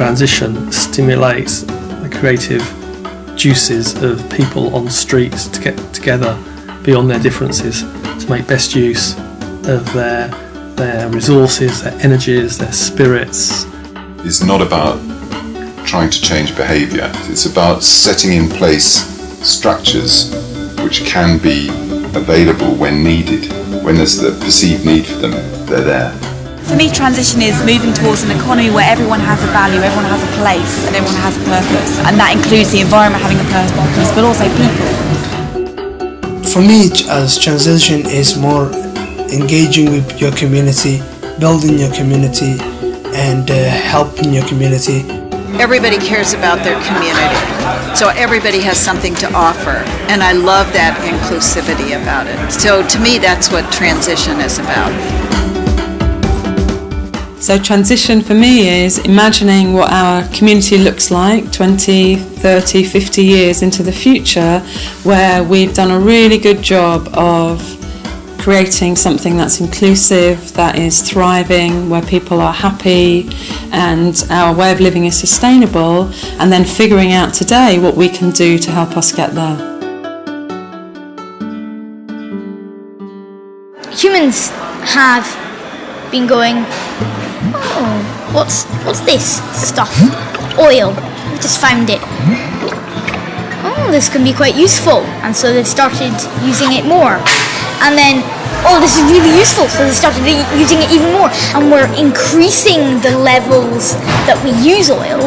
transition stimulates the creative juices of people on streets to get together beyond their differences to make best use of their resources, their energies, their spirits. It's not about trying to change behaviour. It's about setting in place structures which can be available when needed. When there's the perceived need for them, they're there. For me, transition is moving towards an economy where everyone has a value, everyone has a place, and everyone has a purpose. And that includes the environment having a purpose, but also people. For me, as transition is more engaging with your community, building your community, and helping your community. Everybody cares about their community, so everybody has something to offer, and I love that inclusivity about it. So to me, that's what transition is about. So transition for me is imagining what our community looks like 20, 30, 50 years into the future, where we've done a really good job of creating something that's inclusive, that is thriving, where people are happy and our way of living is sustainable, and then figuring out today what we can do to help us get there. Humans have been going, oh, what's this stuff? Oil. We've just found it. Oh, this can be quite useful. And so they've started using it more. And then, oh, this is really useful, so they started using it even more. And we're increasing the levels that we use oil.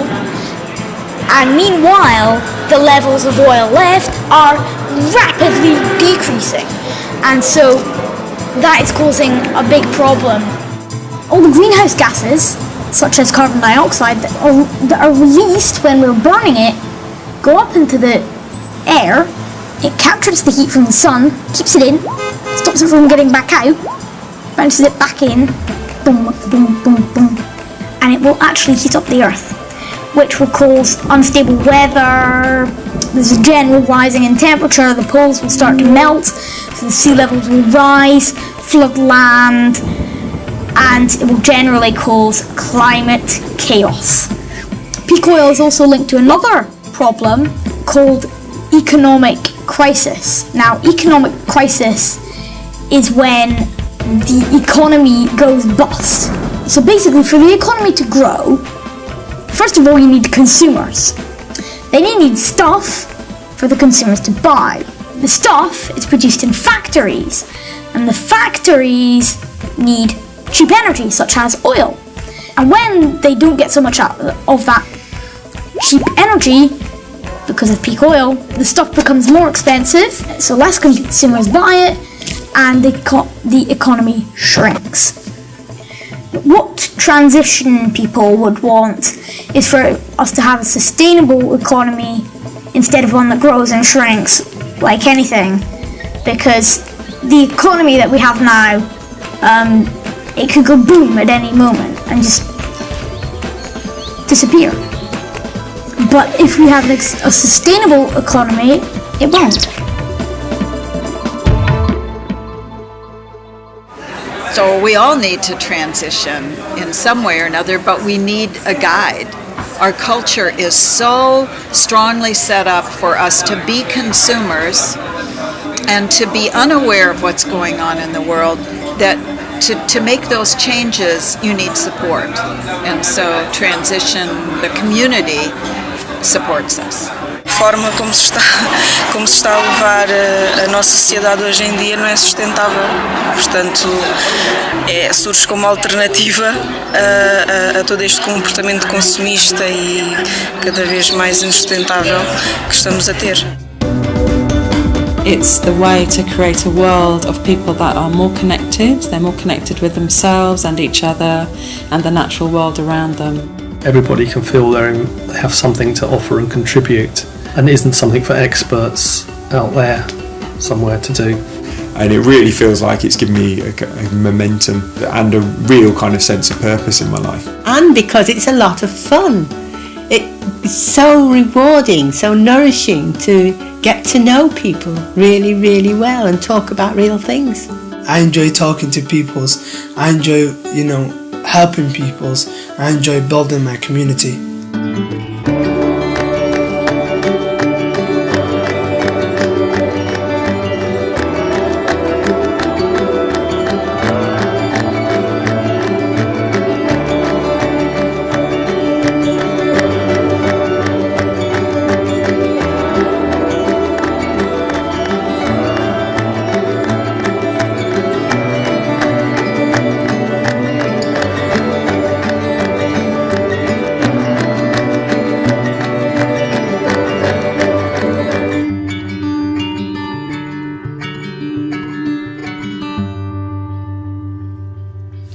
And meanwhile, the levels of oil left are rapidly decreasing. And so that is causing a big problem. All the greenhouse gases, such as carbon dioxide, that are released when we're burning it, go up into the air. It captures the heat from the sun, keeps it in, stops it from getting back out, bounces it back in, boom, boom, boom, boom, and it will actually heat up the earth, which will cause unstable weather. There's a general rising in temperature, the poles will start to melt, so the sea levels will rise, flood land, and it will generally cause climate chaos. Peak oil is also linked to another problem called economic crisis. Now, economic crisis is when the economy goes bust. So basically, for the economy to grow, first of all, you need consumers. Then you need stuff for the consumers to buy. The stuff is produced in factories, and the factories need cheap energy, such as oil. And when they don't get so much out of that cheap energy, because of peak oil, the stuff becomes more expensive, so less consumers buy it, and the economy shrinks. What transition people would want is for us to have a sustainable economy instead of one that grows and shrinks like anything, because the economy that we have now, it could go boom at any moment and just disappear. But if we have a sustainable economy, it won't. So we all need to transition in some way or another, but we need a guide. Our culture is so strongly set up for us to be consumers and to be unaware of what's going on in the world, that to make those changes, you need support. And so transition, the community supports us. A forma como se está a levar a nossa sociedade hoje em dia não é sustentável. Portanto, surge como alternativa a todo este comportamento consumista e cada vez mais insustentável que estamos a ter. It's the way to create a world of people that are more connected. They're more connected with themselves and each other and the natural world around them. Everybody can feel they have something to offer and contribute, and isn't something for experts out there somewhere to do. And it really feels like it's given me a momentum and a real kind of sense of purpose in my life. And because it's a lot of fun. It's so rewarding, so nourishing to get to know people really, really well and talk about real things. I enjoy talking to peoples. I enjoy, helping peoples. I enjoy building my community.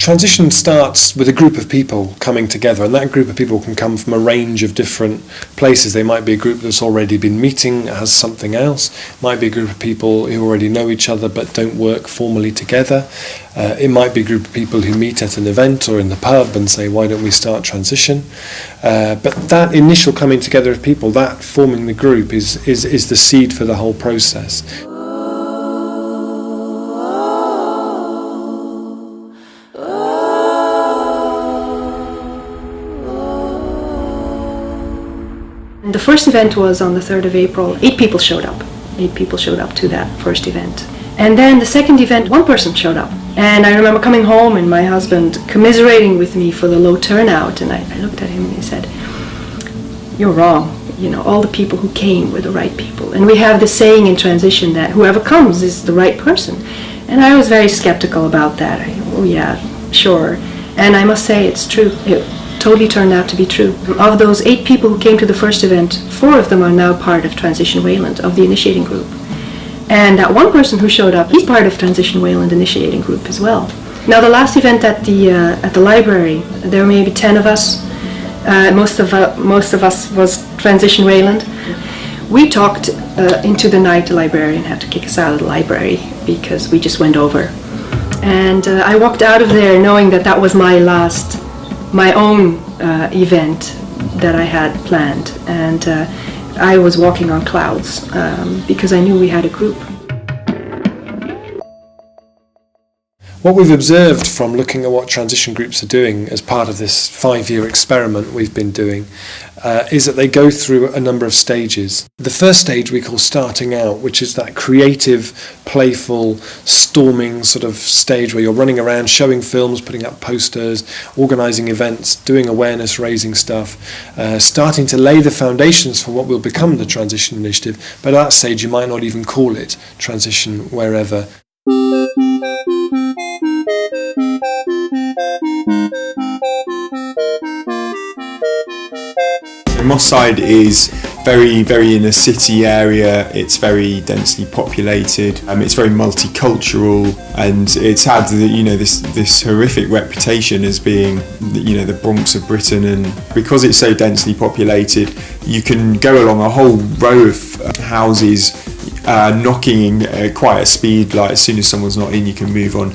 Transition starts with a group of people coming together, and that group of people can come from a range of different places. They might be a group that's already been meeting, has something else. It might be a group of people who already know each other but don't work formally together. It might be a group of people who meet at an event or in the pub and say, why don't we start Transition? But that initial coming together of people, that forming the group is the seed for the whole process. The first event was on the 3rd of April. 8 people showed up. 8 people showed up to that first event. And then the second event, 1 person showed up. And I remember coming home and my husband commiserating with me for the low turnout. And I looked at him and he said, "You're wrong. You know, all the people who came were the right people." And we have the saying in Transition that whoever comes is the right person. And I was very skeptical about that. Oh yeah, sure. And I must say it's true. It totally turned out to be true. Of those 8 people who came to the first event, 4 of them are now part of Transition Wayland, of the initiating group. And that 1 person who showed up, he's part of Transition Wayland initiating group as well. Now the last event at the library, there were maybe 10 of us. Most of us was Transition Wayland. We talked into the night. The librarian had to kick us out of the library because we just went over. And I walked out of there knowing that that was my own event that I had planned, and I was walking on clouds because I knew we had a group. What we've observed from looking at what transition groups are doing as part of this 5-year experiment we've been doing is that they go through a number of stages. The first stage we call starting out, which is that creative, playful, storming sort of stage where you're running around showing films, putting up posters, organising events, doing awareness raising stuff, starting to lay the foundations for what will become the Transition Initiative. But at that stage you might not even call it Transition Wherever. Moss Side is very, very in a city area. It's very densely populated. It's very multicultural, and it's had this horrific reputation as being the Bronx of Britain. And because it's so densely populated, you can go along a whole row of houses, knocking at quite a speed. Like as soon as someone's not in, you can move on.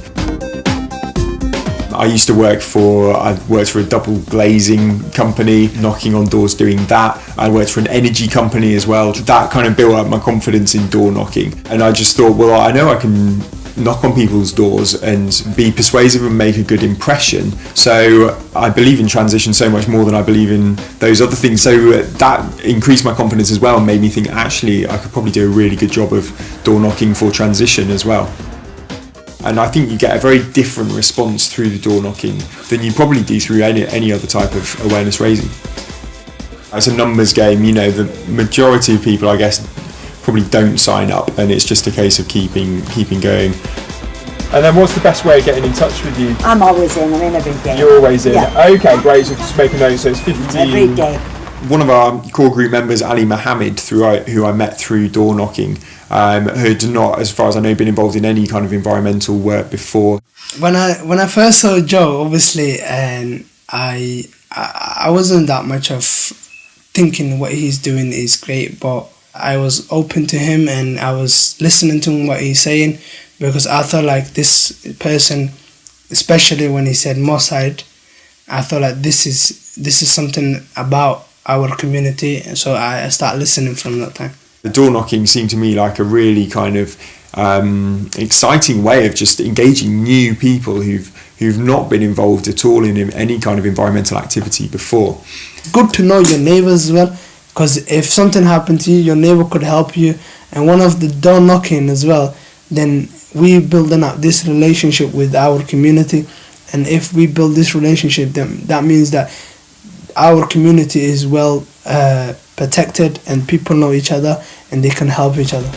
I worked for a double glazing company, knocking on doors doing that. I worked for an energy company as well. That kind of built up my confidence in door knocking. And I just thought, well, I know I can knock on people's doors and be persuasive and make a good impression. So I believe in Transition so much more than I believe in those other things. So that increased my confidence as well and made me think actually I could probably do a really good job of door knocking for Transition as well. And I think you get a very different response through the door knocking than you probably do through any other type of awareness raising. It's a numbers game, the majority of people, I guess, probably don't sign up, and it's just a case of keeping going. And then what's the best way of getting in touch with you? I'm always in, I'm in every day. You're always in? Yeah. Okay, great, so just make a note, so it's 15. Every day. One of our core group members, Ali Mohammed, who I met through door knocking, had not, as far as I know, been involved in any kind of environmental work before. When I first saw Joe, obviously, and I wasn't that much of thinking what he's doing is great, but I was open to him and I was listening to what he's saying, because I thought like this person, especially when he said Moss Side, I thought like this is something about our community, and so I started listening from that time. The door knocking seemed to me like a really kind of exciting way of just engaging new people who've who've not been involved at all in any kind of environmental activity before. Good to know your neighbours as well, because if something happened to you, your neighbour could help you. And one of the door knocking as well, then we building up this relationship with our community. And if we build this relationship, then that means that our community is well protected and people know each other and they can help each other.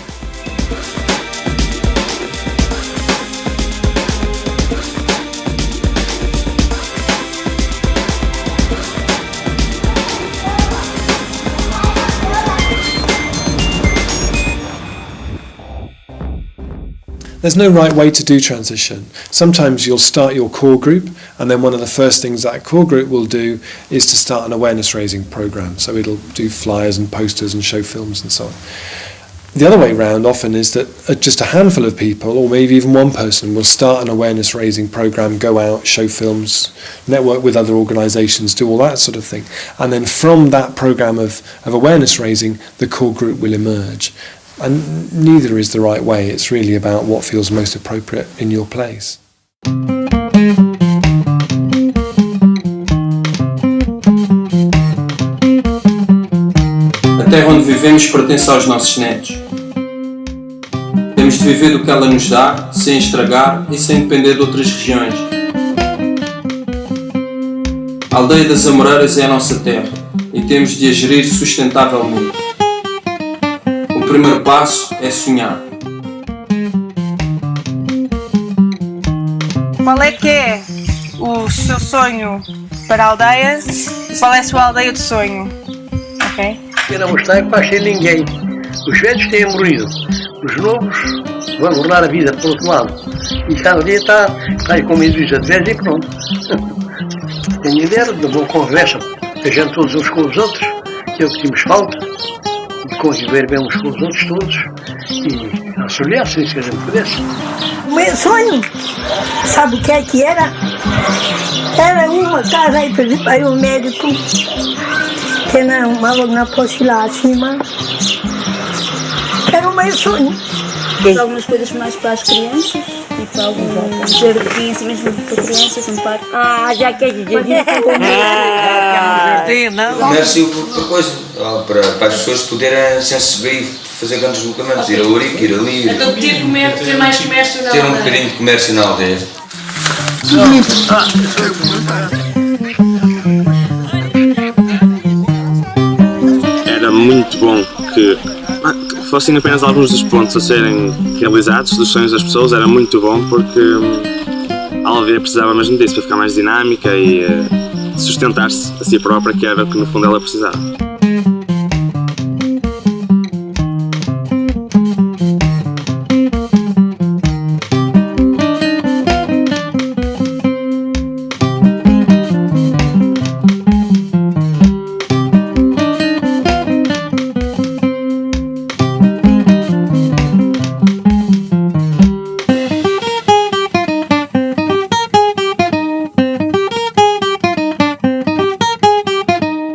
There's no right way to do transition. Sometimes you'll start your core group, and then one of the first things that core group will do is to start an awareness raising program. So it'll do flyers and posters and show films and so on. The other way round often is that just a handful of people, or maybe even one person, will start an awareness raising program, go out, show films, network with other organisations, do all that sort of thing. And then from that program of awareness raising, the core group will emerge. And neither is the right way. It's really about what feels most appropriate in your place. A terra onde vivemos pertence aos nossos netos. Temos de viver do que ela nos dá, sem estragar e sem depender de outras regiões. A aldeia das Amoreiras é a nossa terra e temos de a gerir sustentavelmente. O primeiro passo é sonhar. Qual é que é o seu sonho para a aldeia e qual é a sua aldeia de sonho? Ok? Eu não gostei para ser ninguém. Os velhos têm morrido. Os novos vão tornar a vida para o outro lado. E cada dia está aí com medo de velhos e pronto. Tenho ideia de boa conversa. A gente todos uns com os outros, que é o que temos falta. De conviver bem uns com os outros todos e auxiliar-se isso que a gente pudesse. O meu sonho, sabe o que é que era? Era uma casa aí, por exemplo, aí o médico tem na posse lá acima. Era o meu sonho. Algumas coisas mais para as crianças, tipo alguns jardins mesmo para crianças, um parque. Ah, já que é de jardim não? Comércio para as pessoas poderem se receber e fazer grandes deslocamentos, ir a Ourique, ir ali. Então ter mais comércio na aldeia. Ter um bocadinho de comércio na aldeia. Era muito bom que fossem apenas alguns dos pontos a serem realizados, dos sonhos das pessoas. Era muito bom porque a aldeia precisava mesmo disso, para ficar mais dinâmica e sustentar-se a si própria, que era o que no fundo ela precisava.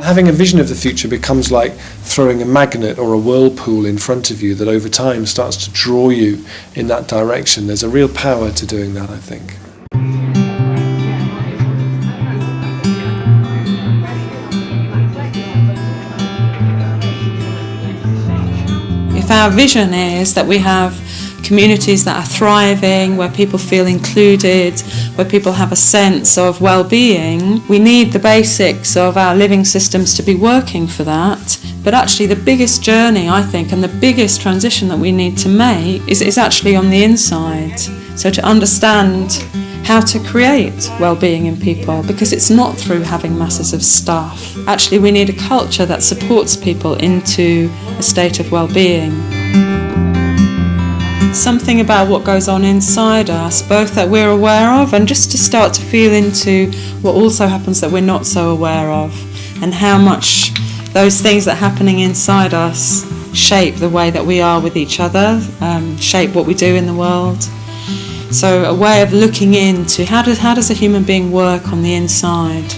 Having a vision of the future becomes like throwing a magnet or a whirlpool in front of you that over time starts to draw you in that direction. There's a real power to doing that, I think. If our vision is that we have communities that are thriving, where people feel included, where people have a sense of well-being, we need the basics of our living systems to be working for that. But actually the biggest journey, I think, and the biggest transition that we need to make is actually on the inside. So to understand how to create well-being in people, because it's not through having masses of stuff. Actually, we need a culture that supports people into a state of well-being. Something about what goes on inside us, both that we're aware of and just to start to feel into what also happens that we're not so aware of, and how much those things that are happening inside us shape the way that we are with each other, shape what we do in the world. So a way of looking into how does a human being work on the inside.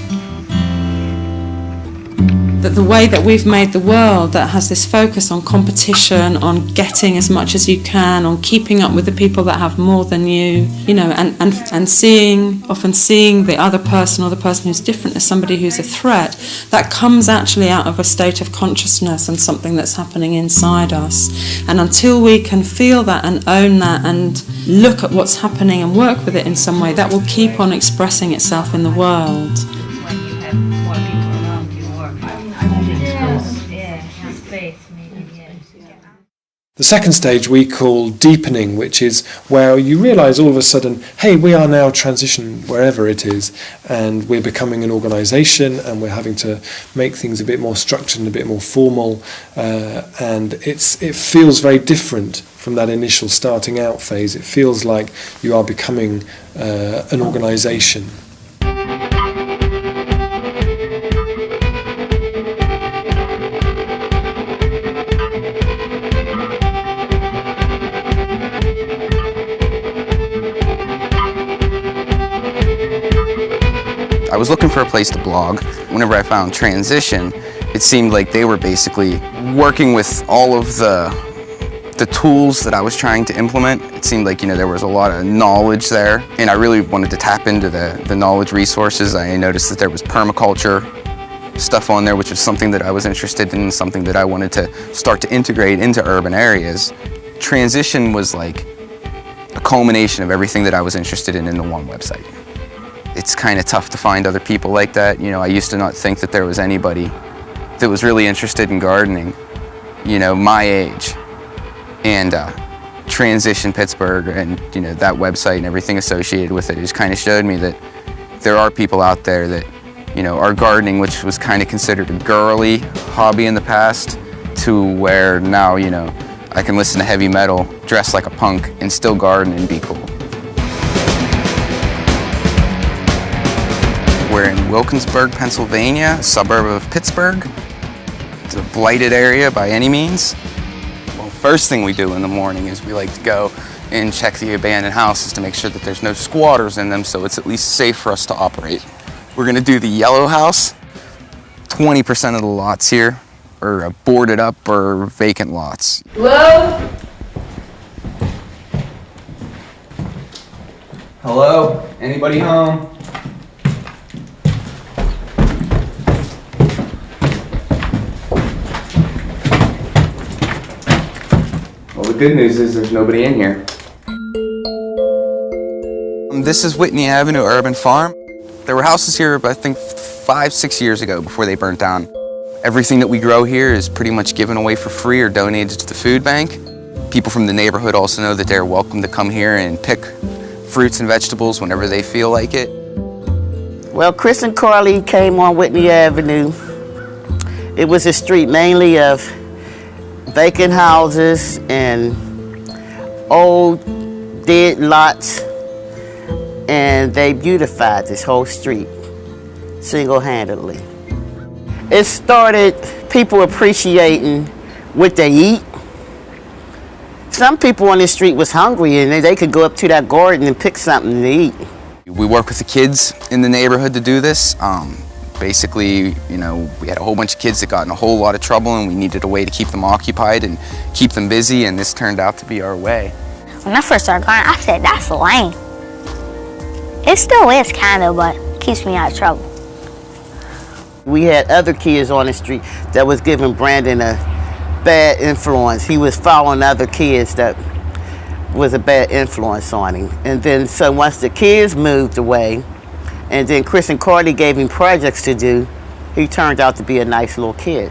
that the way that we've made the world that has this focus on competition, on getting as much as you can, on keeping up with the people that have more than you, and often seeing the other person or the person who's different as somebody who's a threat, that comes actually out of a state of consciousness and something that's happening inside us. And until we can feel that and own that and look at what's happening and work with it in some way, that will keep on expressing itself in the world. The second stage we call deepening, which is where you realise all of a sudden, hey, we are now transitioning wherever it is, and we're becoming an organisation, and we're having to make things a bit more structured and a bit more formal, and it feels very different from that initial starting out phase. It feels like you are becoming an organisation. I was looking for a place to blog. Whenever I found Transition, it seemed like they were basically working with all of the tools that I was trying to implement. It seemed like, there was a lot of knowledge there, and I really wanted to tap into the knowledge resources. I noticed that there was permaculture stuff on there, which was something that I was interested in, something that I wanted to start to integrate into urban areas. Transition was like a culmination of everything that I was interested in the one website. It's kind of tough to find other people like that. I used to not think that there was anybody that was really interested in gardening, my age. And Transition Pittsburgh and, that website and everything associated with it just kind of showed me that there are people out there that, are gardening, which was kind of considered a girly hobby in the past, to where now, I can listen to heavy metal, dress like a punk, and still garden and be cool. We're in Wilkinsburg, Pennsylvania, a suburb of Pittsburgh. It's a blighted area by any means. Well, first thing we do in the morning is we like to go and check the abandoned houses to make sure that there's no squatters in them, so it's at least safe for us to operate. We're gonna do the yellow house. 20% of the lots here are boarded up or vacant lots. Hello? Hello? Anybody home? Well, the good news is there's nobody in here. This is Whitney Avenue Urban Farm. There were houses here, I think, 5-6 years ago before they burnt down. Everything that we grow here is pretty much given away for free or donated to the food bank. People from the neighborhood also know that they're welcome to come here and pick fruits and vegetables whenever they feel like it. Well, Chris and Carly came on Whitney Avenue. It was a street mainly of vacant houses and old dead lots, and they beautified this whole street single-handedly. It started people appreciating what they eat. Some people on the street was hungry and they could go up to that garden and pick something to eat. We work with the kids in the neighborhood to do this. Basically, we had a whole bunch of kids that got in a whole lot of trouble, and we needed a way to keep them occupied and keep them busy, and this turned out to be our way. When I first started gardening, I said, that's lame. It still is kind of, but it keeps me out of trouble. We had other kids on the street that was giving Brandon a bad influence. He was following other kids that was a bad influence on him. And then, so once the kids moved away, and then Chris and Carly gave him projects to do, he turned out to be a nice little kid.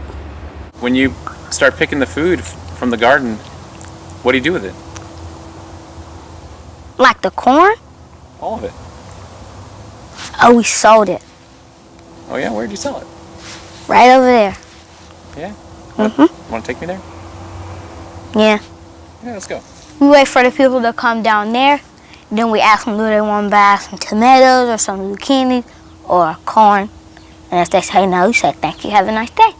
When you start picking the food from the garden, what do you do with it? Like the corn? All of it. Oh, we sold it. Oh yeah, where'd you sell it? Right over there. Yeah? Mm-hmm. Want to take me there? Yeah. Yeah, let's go. We wait for the people to come down there. Then we ask them, do they want to buy some tomatoes or some zucchini or corn? And if they say no, we say, thank you, have a nice day.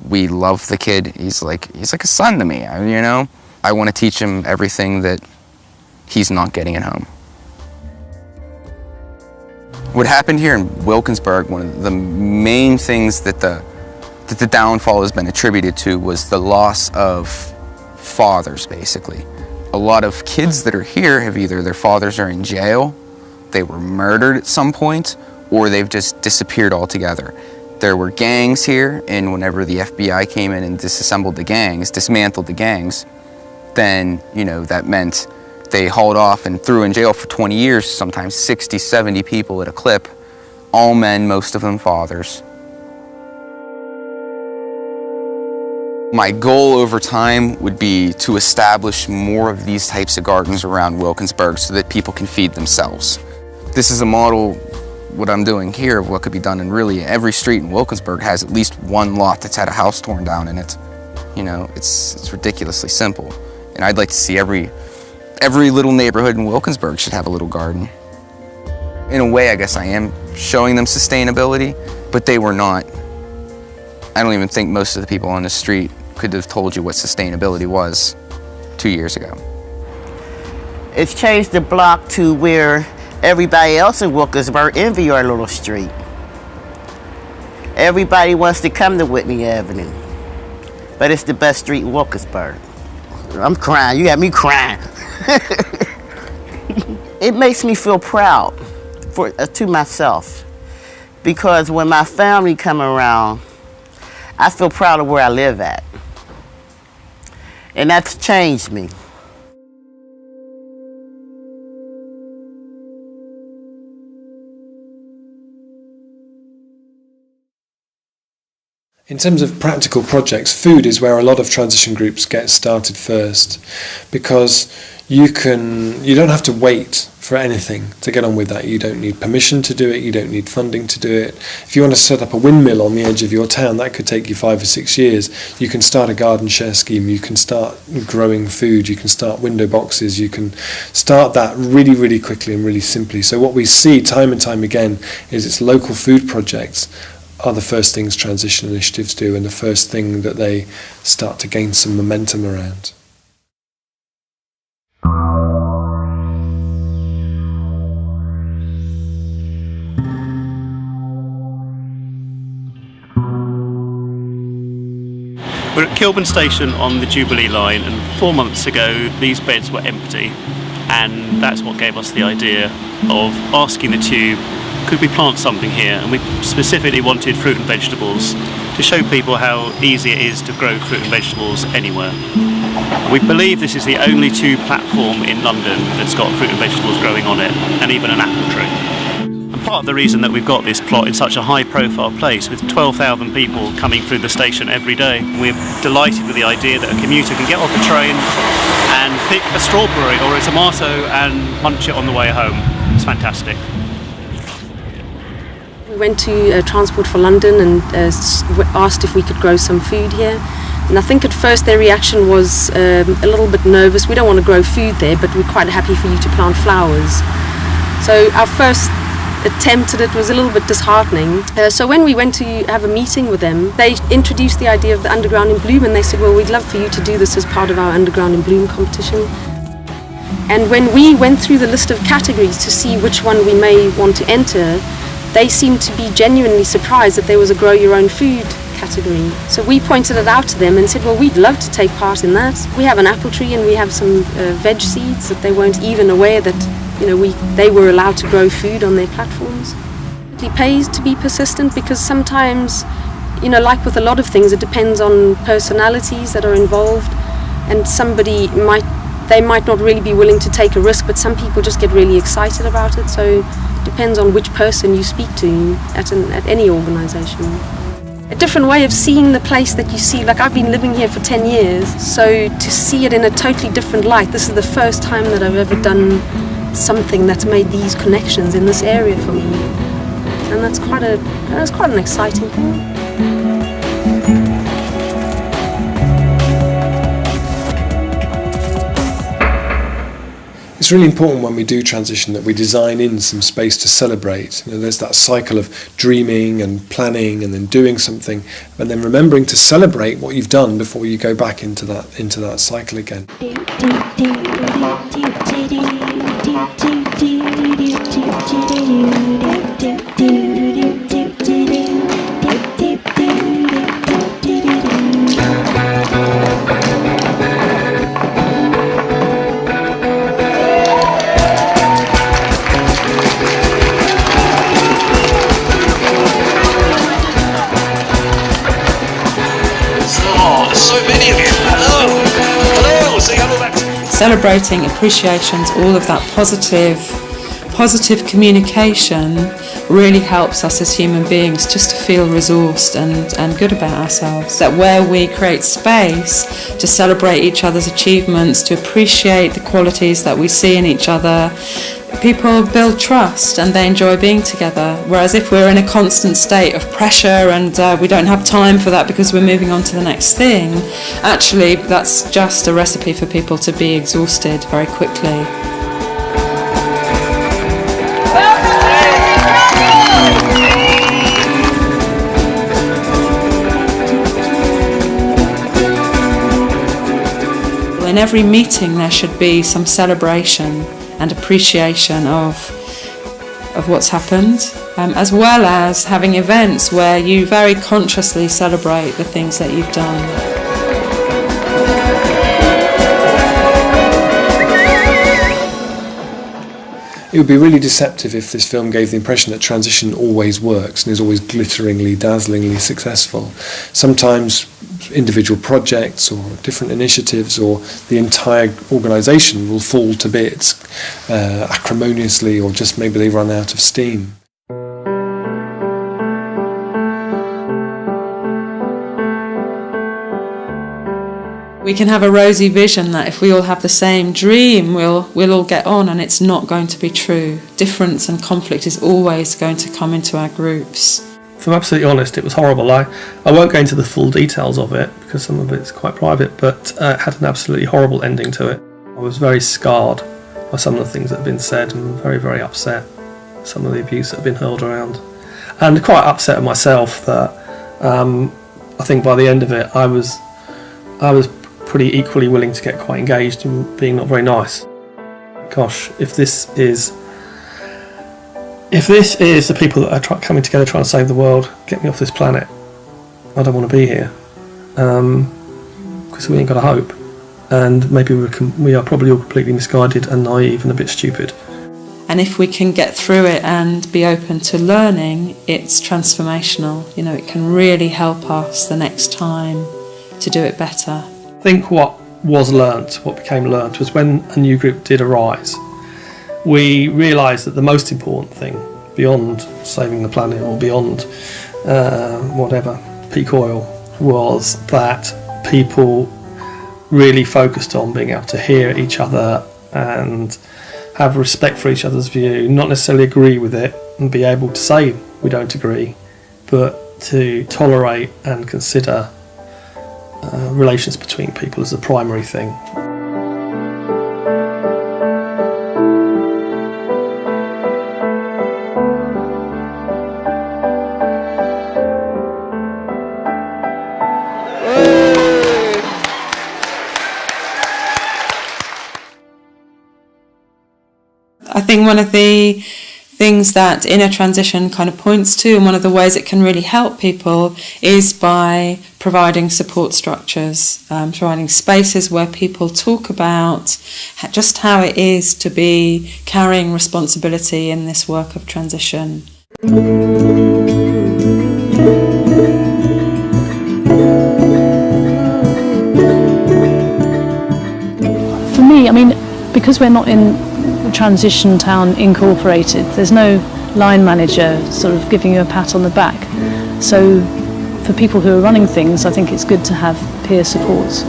We love the kid. He's like a son to me, I want to teach him everything that he's not getting at home. What happened here in Wilkinsburg, one of the main things that the that the downfall has been attributed to was the loss of fathers, basically. A lot of kids that are here have either their fathers are in jail, they were murdered at some point, or they've just disappeared altogether. There were gangs here, and whenever the FBI came in and dismantled the gangs, then, you know, that meant they hauled off and threw in jail for 20 years, sometimes 60, 70 people at a clip, all men, most of them fathers. My goal over time would be to establish more of these types of gardens around Wilkinsburg so that people can feed themselves. This is a model, what I'm doing here, of what could be done in really every street in Wilkinsburg has at least one lot that's had a house torn down in it. You know, it's ridiculously simple. And I'd like to see every little neighborhood in Wilkinsburg should have a little garden. In a way, I guess I am showing them sustainability, but they were not. I don't even think most of the people on the street could have told you what sustainability was 2 years ago. It's changed the block to where everybody else in Wilkinsburg envy our little street. Everybody wants to come to Whitney Avenue, but it's the best street in Wilkinsburg. I'm crying, you got me crying. It makes me feel proud to myself, because when my family come around, I feel proud of where I live at. And that's changed me. In terms of practical projects, food is where a lot of transition groups get started first, because you don't have to wait for anything to get on with that. You don't need permission to do it, you don't need funding to do it. If you want to set up a windmill on the edge of your town, that could take you 5 or 6 years. You can start a garden share scheme, you can start growing food, you can start window boxes, you can start that really, really quickly and really simply. So what we see time and time again is it's local food projects are the first things transition initiatives do, and the first thing that they start to gain some momentum around. We're at Kilburn Station on the Jubilee line, and 4 months ago these beds were empty, and that's what gave us the idea of asking the Tube, could we plant something here? And we specifically wanted fruit and vegetables to show people how easy it is to grow fruit and vegetables anywhere. We believe this is the only Tube platform in London that's got fruit and vegetables growing on it, and even an apple tree. And part of the reason that we've got this plot in such a high profile place with 12,000 people coming through the station every day, we're delighted with the idea that a commuter can get off a train and pick a strawberry or a tomato and munch it on the way home. It's fantastic. We went to Transport for London and asked if we could grow some food here. And I think at first their reaction was a little bit nervous. We don't want to grow food there, but we're quite happy for you to plant flowers. So our first attempt at it was a little bit disheartening. So when we went to have a meeting with them, they introduced the idea of the Underground in Bloom, and they said, well, we'd love for you to do this as part of our Underground in Bloom competition. And when we went through the list of categories to see which one we may want to enter, they seemed to be genuinely surprised that there was a grow your own food category. So we pointed it out to them and said, well, we'd love to take part in that. We have an apple tree and we have some veg seeds that they weren't even aware that, you know, they were allowed to grow food on their platforms. It pays to be persistent, because sometimes, you know, like with a lot of things, it depends on personalities that are involved, and they might not really be willing to take a risk, but some people just get really excited about it. So it depends on which person you speak to at any organisation. A different way of seeing the place that you see, like I've been living here for 10 years, so to see it in a totally different light, this is the first time that I've ever done something that's made these connections in this area for me. And that's quite an exciting thing. It's really important when we do transition that we design in some space to celebrate. You know, there's that cycle of dreaming and planning and then doing something, and then remembering to celebrate what you've done before you go back into that cycle again. so many of you. Hello. Hello. Say hello back to me. Celebrating appreciations, all of that positive communication really helps us as human beings just to feel resourced and good about ourselves. That where we create space to celebrate each other's achievements, to appreciate the qualities that we see in each other, people build trust and they enjoy being together. Whereas if we're in a constant state of pressure and we don't have time for that because we're moving on to the next thing, actually that's just a recipe for people to be exhausted very quickly. In every meeting there should be some celebration and appreciation of what's happened, as well as having events where you very consciously celebrate the things that you've done. It would be really deceptive if this film gave the impression that transition always works and is always glitteringly, dazzlingly successful. Sometimes individual projects or different initiatives or the entire organisation will fall to bits acrimoniously, or just maybe they run out of steam. We can have a rosy vision that if we all have the same dream, we'll all get on, and it's not going to be true. Difference and conflict is always going to come into our groups. If I'm absolutely honest, it was horrible. I won't go into the full details of it because some of it's quite private, but it had an absolutely horrible ending to it. I was very scarred by some of the things that have been said and very, very upset by some of the abuse that have been hurled around. And quite upset at myself that I think by the end of it I was pretty equally willing to get quite engaged in being not very nice. Gosh, if this is the people that are coming together trying to save the world, get me off this planet, I don't want to be here, because we ain't got a hope, and maybe we are probably all completely misguided and naive and a bit stupid. And if we can get through it and be open to learning, it's transformational. You know, it can really help us the next time to do it better. I think what became learnt was when a new group did arise, we realised that the most important thing, beyond saving the planet or beyond peak oil, was that people really focused on being able to hear each other and have respect for each other's view, not necessarily agree with it and be able to say we don't agree, but to tolerate and consider relations between people as the primary thing. I think one of the things that inner transition kind of points to, and one of the ways it can really help people, is by providing support structures, providing spaces where people talk about just how it is to be carrying responsibility in this work of transition. For me, I mean, because we're not in Transition Town Incorporated, there's no line manager sort of giving you a pat on the back. So for people who are running things, I think it's good to have peer supports,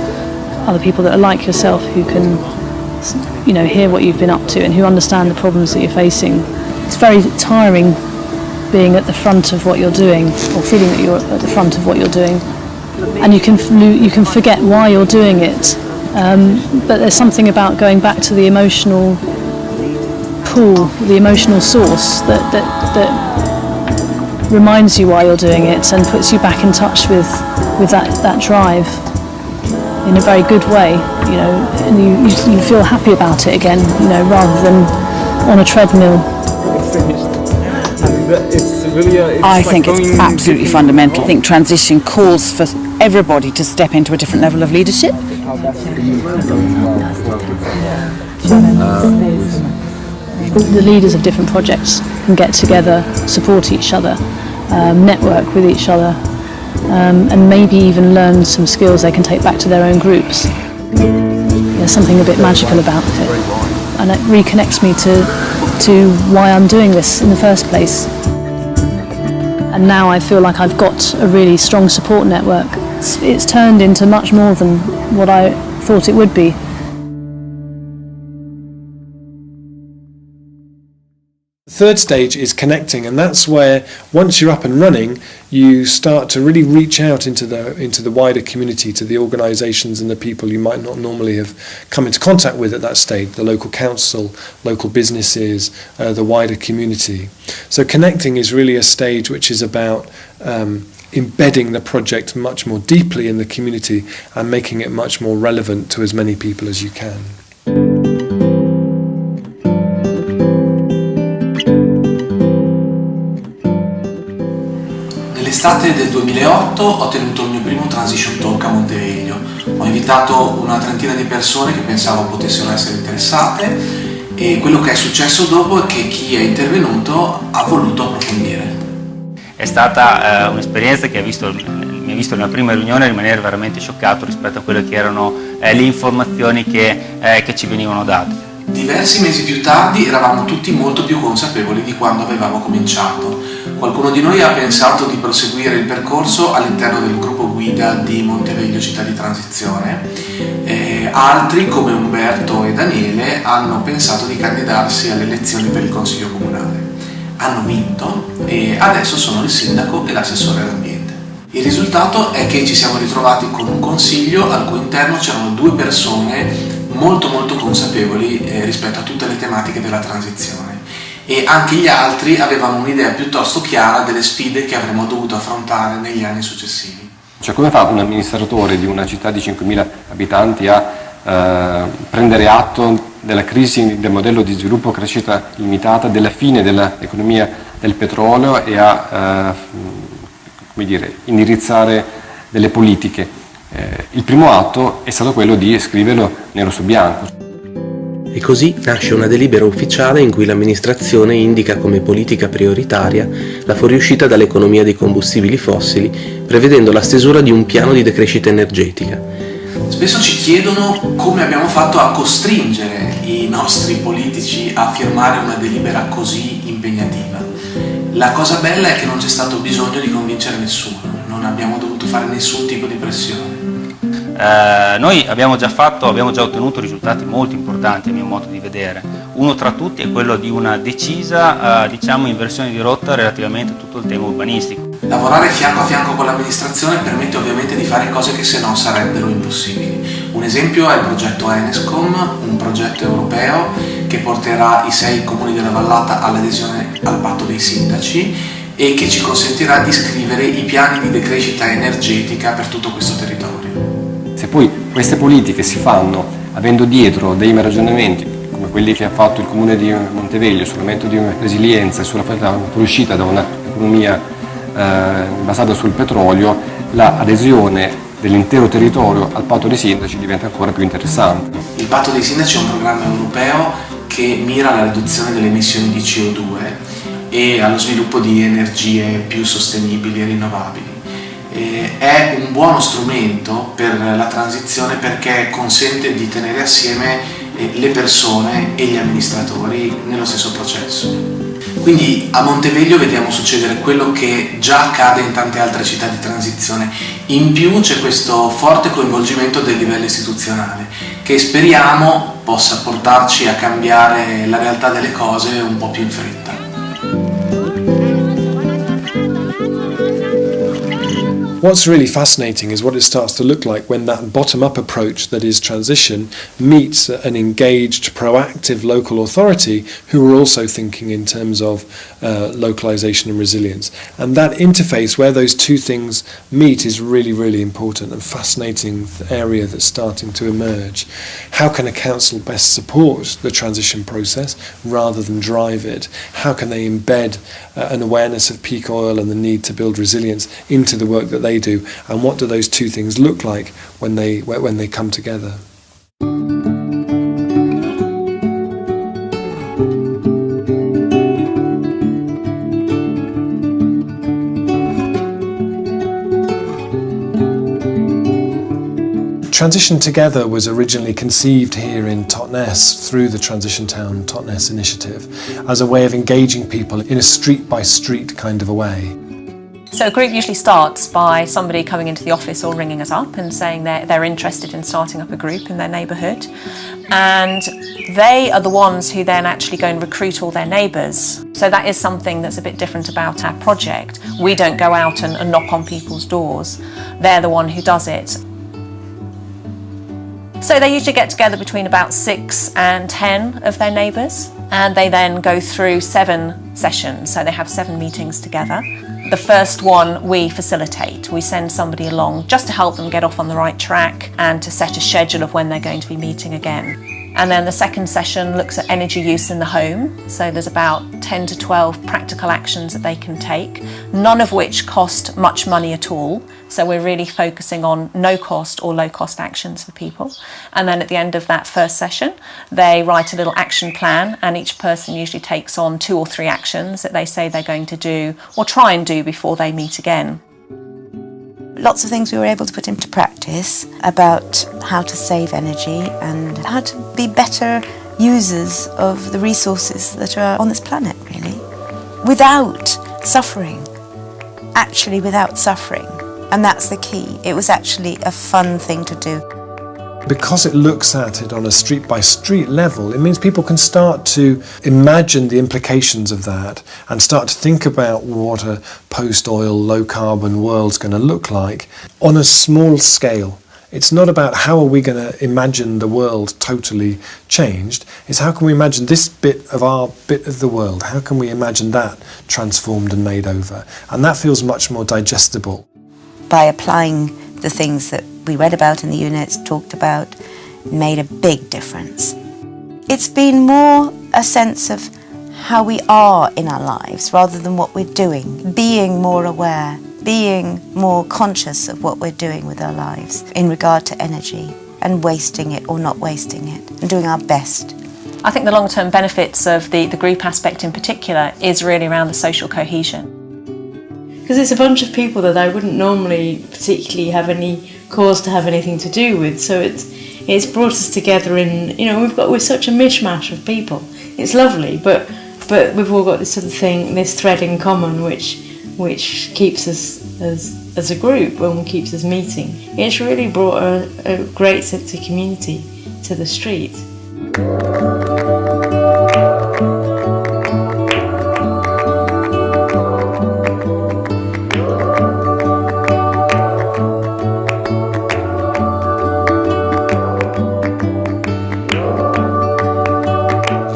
other people that are like yourself who can, you know, hear what you've been up to and who understand the problems that you're facing. It's very tiring being at the front of what you're doing, or feeling that you're at the front of what you're doing, and you can forget why you're doing it. But there's something about going back to the emotional pool, the emotional source that reminds you why you're doing it and puts you back in touch with that drive in a very good way, you know, and you feel happy about it again, you know, rather than on a treadmill. I think it's absolutely fundamental. I think transition calls for everybody to step into a different level of leadership. The leaders of different projects can get together, support each other, network with each other, and maybe even learn some skills they can take back to their own groups. There's something a bit magical about it, and it reconnects me to why I'm doing this in the first place. And now I feel like I've got a really strong support network. It's turned into much more than what I thought it would be. The third stage is connecting, and that's where once you're up and running, you start to really reach out into the wider community, to the organisations and the people you might not normally have come into contact with at that stage, the local council, local businesses, the wider community. So connecting is really a stage which is about embedding the project much more deeply in the community and making it much more relevant to as many people as you can. Nell'estate del 2008 ho tenuto il mio primo Transition Talk a Monteveglio. Ho invitato una trentina di persone che pensavo potessero essere interessate, e quello che è successo dopo è che chi è intervenuto ha voluto approfondire. È stata un'esperienza che mi ha visto nella prima riunione rimanere veramente scioccato rispetto a quelle che erano le informazioni che ci venivano date. Diversi mesi più tardi eravamo tutti molto più consapevoli di quando avevamo cominciato. Qualcuno di noi ha pensato di proseguire il percorso all'interno del gruppo guida di Monteveglio Città di Transizione, altri come Umberto e Daniele hanno pensato di candidarsi alle elezioni per il Consiglio Comunale. Hanno vinto e adesso sono il sindaco e l'assessore all'ambiente. Il risultato è che ci siamo ritrovati con un consiglio al cui interno c'erano due persone molto consapevoli rispetto a tutte le tematiche della transizione, e anche gli altri avevano un'idea piuttosto chiara delle sfide che avremmo dovuto affrontare negli anni successivi. Cioè, come fa un amministratore di una città di 5.000 abitanti a prendere atto della crisi del modello di sviluppo crescita limitata, della fine dell'economia del petrolio e a indirizzare delle politiche? Il primo atto è stato quello di scriverlo nero su bianco. E così nasce una delibera ufficiale in cui l'amministrazione indica come politica prioritaria la fuoriuscita dall'economia dei combustibili fossili, prevedendo la stesura di un piano di decrescita energetica. Spesso ci chiedono come abbiamo fatto a costringere i nostri politici a firmare una delibera così impegnativa. La cosa bella è che non c'è stato bisogno di convincere nessuno, non abbiamo dovuto fare nessun tipo di pressione. Noi abbiamo già ottenuto risultati molto importanti a mio modo di vedere. Uno tra tutti è quello di una decisa inversione di rotta relativamente a tutto il tema urbanistico. Lavorare fianco a fianco con l'amministrazione permette ovviamente di fare cose che se no sarebbero impossibili. Un esempio è il progetto Enescom, un progetto europeo che porterà i 6 comuni della vallata all'adesione al patto dei sindaci e che ci consentirà di scrivere i piani di decrescita energetica per tutto questo territorio. Se poi queste politiche si fanno avendo dietro dei ragionamenti come quelli che ha fatto il Comune di Monteveglio sull'aumento di resilienza e sulla fuoriuscita da un'economia basata sul petrolio, l'adesione dell'intero territorio al patto dei sindaci diventa ancora più interessante. Il patto dei sindaci è un programma europeo che mira alla riduzione delle emissioni di CO2 e allo sviluppo di energie più sostenibili e rinnovabili. È un buono strumento per la transizione perché consente di tenere assieme le persone e gli amministratori nello stesso processo. Quindi a Monteveglio vediamo succedere quello che già accade in tante altre città di transizione. In più c'è questo forte coinvolgimento del livello istituzionale che speriamo possa portarci a cambiare la realtà delle cose un po' più in fretta. What's really fascinating is what it starts to look like when that bottom-up approach that is transition meets an engaged, proactive local authority who are also thinking in terms of localization and resilience. And that interface where those two things meet is really, really important and fascinating area that's starting to emerge. How can a council best support the transition process rather than drive it? How can they embed an awareness of peak oil and the need to build resilience into the work that they do, and what do those two things look like when they come together? Transition Together was originally conceived here in Totnes through the Transition Town Totnes initiative as a way of engaging people in a street-by-street kind of a way. So a group usually starts by somebody coming into the office or ringing us up and saying they're interested in starting up a group in their neighbourhood. And they are the ones who then actually go and recruit all their neighbours. So that is something that's a bit different about our project. We don't go out and knock on people's doors. They're the one who does it. So they usually get together between about 6 and 10 of their neighbours, and they then go through 7 sessions. So they have 7 meetings together. The first one we facilitate. We send somebody along just to help them get off on the right track and to set a schedule of when they're going to be meeting again. And then the second session looks at energy use in the home. So there's about 10 to 12 practical actions that they can take, none of which cost much money at all. So we're really focusing on no cost or low cost actions for people. And then at the end of that first session, they write a little action plan, and each person usually takes on 2 or 3 actions that they say they're going to do or try and do before they meet again. Lots of things we were able to put into practice about how to save energy and how to be better users of the resources that are on this planet, really. Without suffering, actually without suffering. And that's the key. It was actually a fun thing to do. Because it looks at it on a street-by-street level, it means people can start to imagine the implications of that and start to think about what a post-oil, low-carbon world's going to look like on a small scale. It's not about how are we going to imagine the world totally changed. It's how can we imagine this bit of the world, how can we imagine that transformed and made over? And that feels much more digestible. By applying the things that we read about in the units, talked about, made a big difference. It's been more a sense of how we are in our lives rather than what we're doing, being more aware, being more conscious of what we're doing with our lives in regard to energy and wasting it or not wasting it and doing our best. I think the long-term benefits of the group aspect in particular is really around the social cohesion. Because it's a bunch of people that I wouldn't normally particularly have any cause to have anything to do with, so it's brought us together in, you know, we're such a mishmash of people. It's lovely, but we've all got this sort of thing, this thread in common which keeps us as a group and keeps us meeting. It's really brought a great sense of community to the street.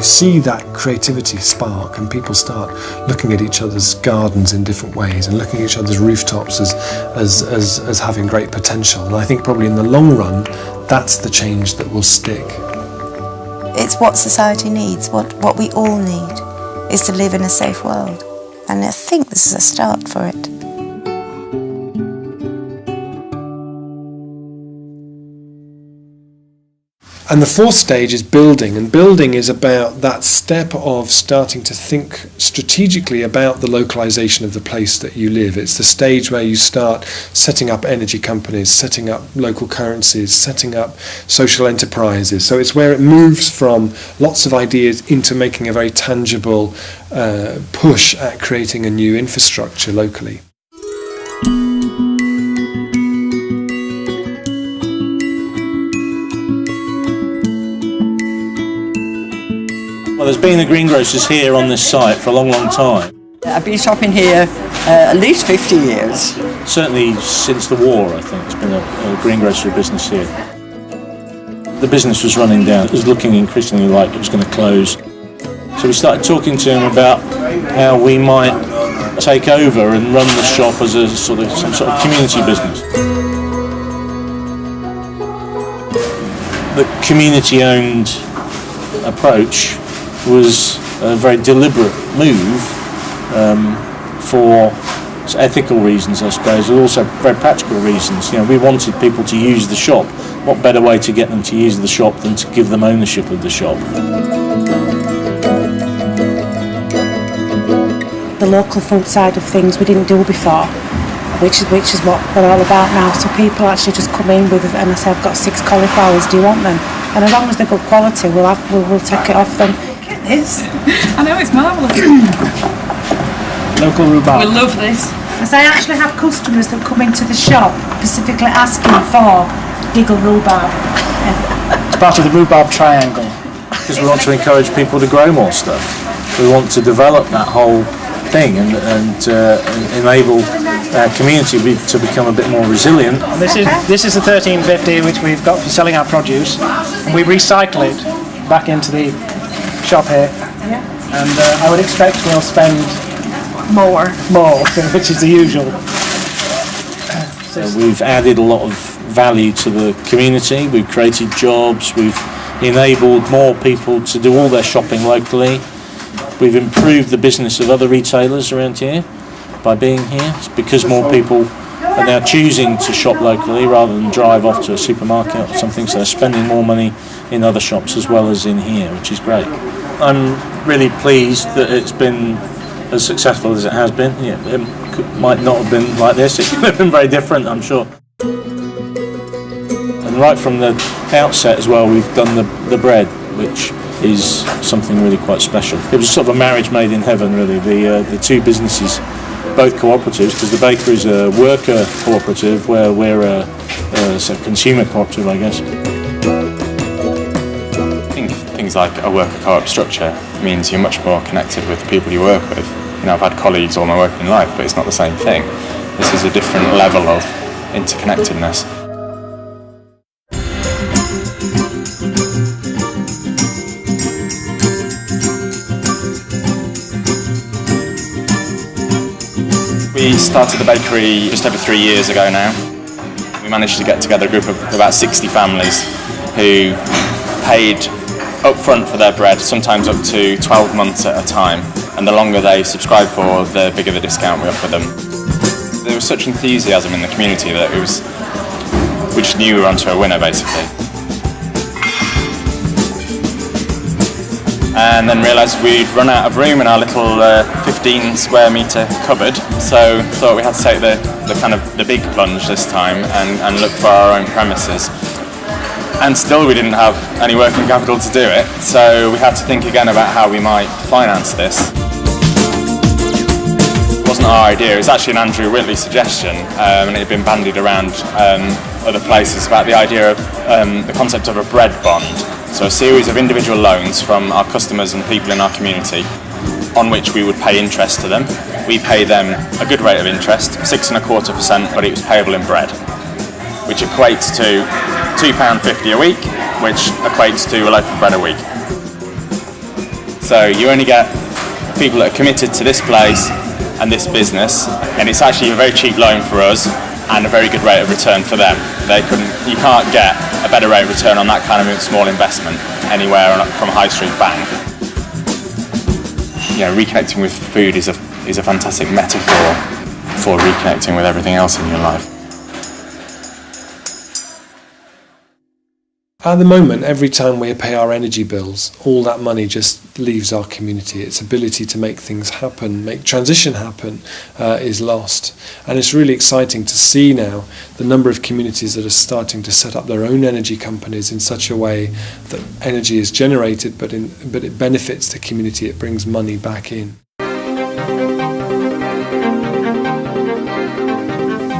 See that creativity spark and people start looking at each other's gardens in different ways and looking at each other's rooftops as having great potential. And I think probably in the long run, that's the change that will stick. It's what society needs, what we all need, is to live in a safe world. And I think this is a start for it. And the fourth stage is building, and building is about that step of starting to think strategically about the localization of the place that you live. It's the stage where you start setting up energy companies, setting up local currencies, setting up social enterprises. So it's where it moves from lots of ideas into making a very tangible push at creating a new infrastructure locally. Well, there's been a greengrocers here on this site for a long, long time. I've been shopping here at least 50 years. Certainly since the war, I think, it's been a greengrocery business here. The business was running down. It was looking increasingly like it was going to close. So we started talking to him about how we might take over and run the shop as some sort of community business. The community-owned approach was a very deliberate move for ethical reasons, I suppose, but also very practical reasons. You know, we wanted people to use the shop. What better way to get them to use the shop than to give them ownership of the shop? The local food side of things we didn't do before. which is what they're all about now. So people actually just come in with, and I say, I've got 6 cauliflowers, do you want them? And as long as they're good quality, we'll take it off them. Get this. I know, it's marvellous. Local rhubarb. We love this. As I actually have customers that come into the shop specifically asking for Diggle rhubarb. It's part of the rhubarb triangle. Because we want to encourage people to grow more stuff. We want to develop that whole thing and enable our community to become a bit more resilient. And this is the 1350 which we've got for selling our produce, and we recycle it back into the shop here. And I would expect we'll spend more, which is the usual. We've added a lot of value to the community. We've created jobs. We've enabled more people to do all their shopping locally. We've improved the business of other retailers around here by being here. It's because more people are now choosing to shop locally rather than drive off to a supermarket or something, so they're spending more money in other shops as well as in here, which is great. I'm really pleased that it's been as successful as it has been. Yeah, it might not have been like this, it could have been very different, I'm sure. And right from the outset as well, we've done the bread, which is something really quite special. It was sort of a marriage made in heaven, really. The two businesses, both cooperatives, because the bakery is a worker cooperative, where we're a consumer cooperative, I guess. I think things like a worker co-op structure means you're much more connected with the people you work with. You know, I've had colleagues all my working life, but it's not the same thing. This is a different level of interconnectedness. We started the bakery just over 3 years ago now. We managed to get together a group of about 60 families who paid up front for their bread, sometimes up to 12 months at a time, and the longer they subscribe for, the bigger the discount we offer them. There was such enthusiasm in the community that we just knew we were onto a winner, basically. And then realised we'd run out of room in our little 15 square metre cupboard, so thought we had to take the big plunge this time and look for our own premises. And still we didn't have any working capital to do it, so we had to think again about how we might finance this. It wasn't our idea, it was actually an Andrew Whitley suggestion, and it had been bandied around other places about the idea of the concept of a bread bond. So a series of individual loans from our customers and people in our community on which we would pay interest to them. We pay them a good rate of interest, 6.25%, but it was payable in bread, which equates to £2.50 a week, which equates to a loaf of bread a week. So you only get people that are committed to this place and this business, and it's actually a very cheap loan for us and a very good rate of return for them. You can't get a better rate of return on that kind of small investment anywhere from a high street bank. You know, reconnecting with food is a fantastic metaphor for reconnecting with everything else in your life. At the moment, every time we pay our energy bills, all that money just leaves our community. Its ability to make things happen, make transition happen, is lost. And it's really exciting to see now the number of communities that are starting to set up their own energy companies in such a way that energy is generated, but it benefits the community, it brings money back in.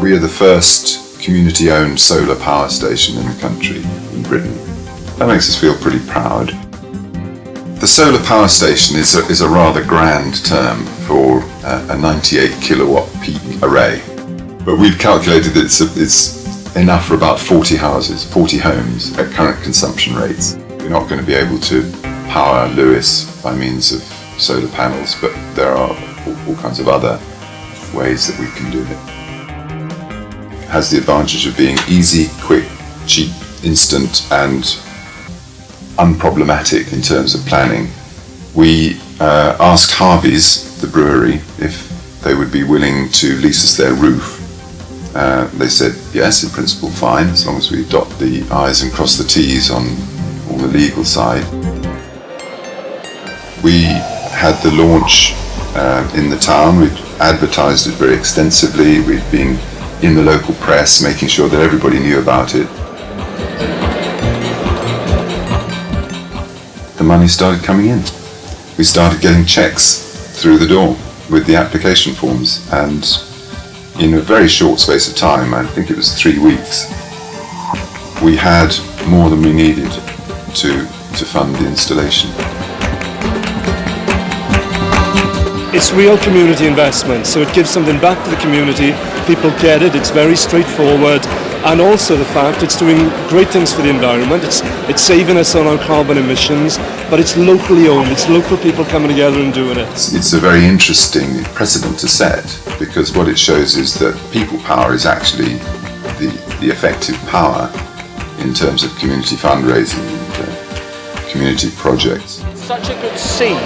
We are the first community-owned solar power station in the country, in Britain. That makes us feel pretty proud. The solar power station is a rather grand term for a 98 kilowatt peak array, but we've calculated that it's enough for about 40 houses, 40 homes at current consumption rates. We're not going to be able to power Lewes by means of solar panels, but there are all kinds of other ways that we can do it. Has the advantage of being easy, quick, cheap, instant and unproblematic in terms of planning. We asked Harvey's, the brewery, if they would be willing to lease us their roof. They said yes, in principle fine, as long as we dot the I's and cross the T's on all the legal side. We had the launch in the town. advertised it very extensively. We'd been in the local press, making sure that everybody knew about it. The money started coming in. We started getting checks through the door with the application forms, and in a very short space of time, I think it was 3 weeks, we had more than we needed to fund the installation. It's real community investment, so it gives something back to the community. People get it, it's very straightforward, and also the fact it's doing great things for the environment. It's saving us on our carbon emissions, but it's locally owned, it's local people coming together and doing it. It's a very interesting precedent to set, because what it shows is that people power is actually the effective power in terms of community fundraising and community projects. Such a good seed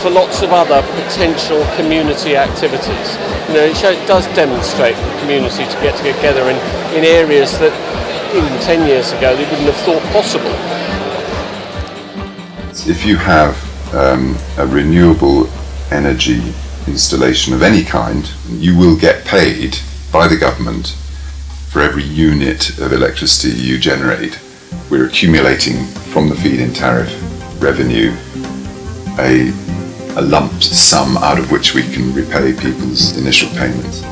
for lots of other potential community activities. You know, it does demonstrate the community to get together in areas that even 10 years ago they wouldn't have thought possible. If you have a renewable energy installation of any kind, you will get paid by the government for every unit of electricity you generate. We're accumulating from the feed-in tariff revenue a lump sum out of which we can repay people's initial payments.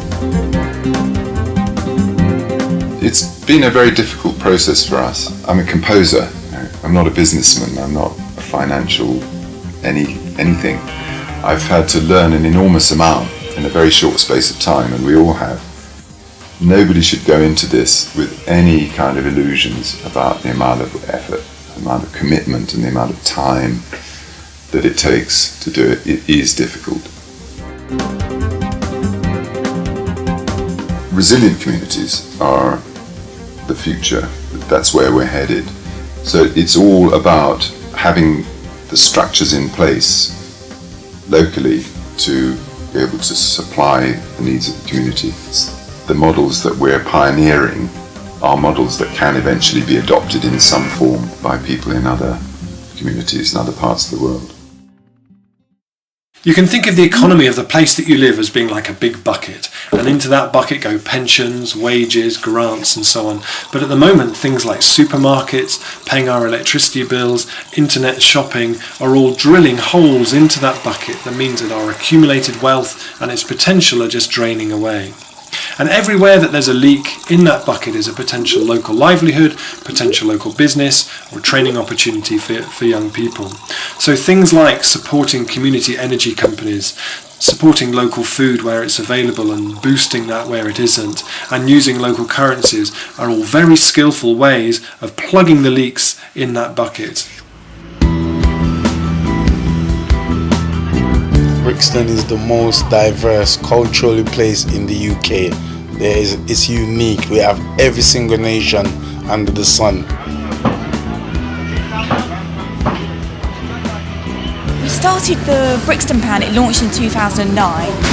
It's been a very difficult process for us. I'm a composer. I'm not a businessman. I'm not a financial anything. I've had to learn an enormous amount in a very short space of time, and we all have. Nobody should go into this with any kind of illusions about the amount of effort, the amount of commitment, and the amount of time that it takes to do it. It is difficult. Resilient communities are the future. That's where we're headed. So it's all about having the structures in place locally to be able to supply the needs of the community. The models that we're pioneering are models that can eventually be adopted in some form by people in other communities in other parts of the world. You can think of the economy of the place that you live as being like a big bucket, and into that bucket go pensions, wages, grants and so on. But at the moment, things like supermarkets, paying our electricity bills, internet shopping are all drilling holes into that bucket. That means that our accumulated wealth and its potential are just draining away. And everywhere that there's a leak in that bucket is a potential local livelihood, potential local business, or training opportunity for young people. So things like supporting community energy companies, supporting local food where it's available and boosting that where it isn't, and using local currencies are all very skillful ways of plugging the leaks in that bucket. Brixton is the most diverse culturally place in the UK. It's unique. We have every single nation under the sun. We started the Brixton Plan, it launched in 2009.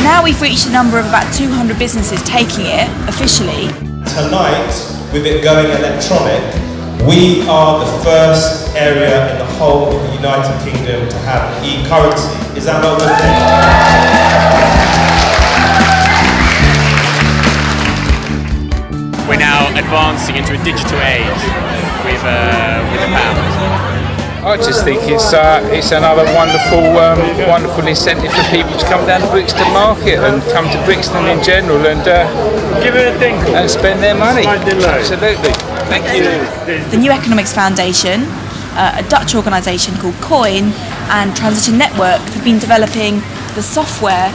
Now we've reached a number of about 200 businesses taking it officially. Tonight, with it going electronic, we are the first area in the whole of the United Kingdom to have e-currency. Is that not a good thing? We're now advancing into a digital age with the pound. I just think it's another wonderful incentive for people to come down to Brixton Market and come to Brixton in general and give it a tinkle and spend their money. Absolutely. Thank you. The New Economics Foundation, a Dutch organisation called Coin, and Transition Network have been developing the software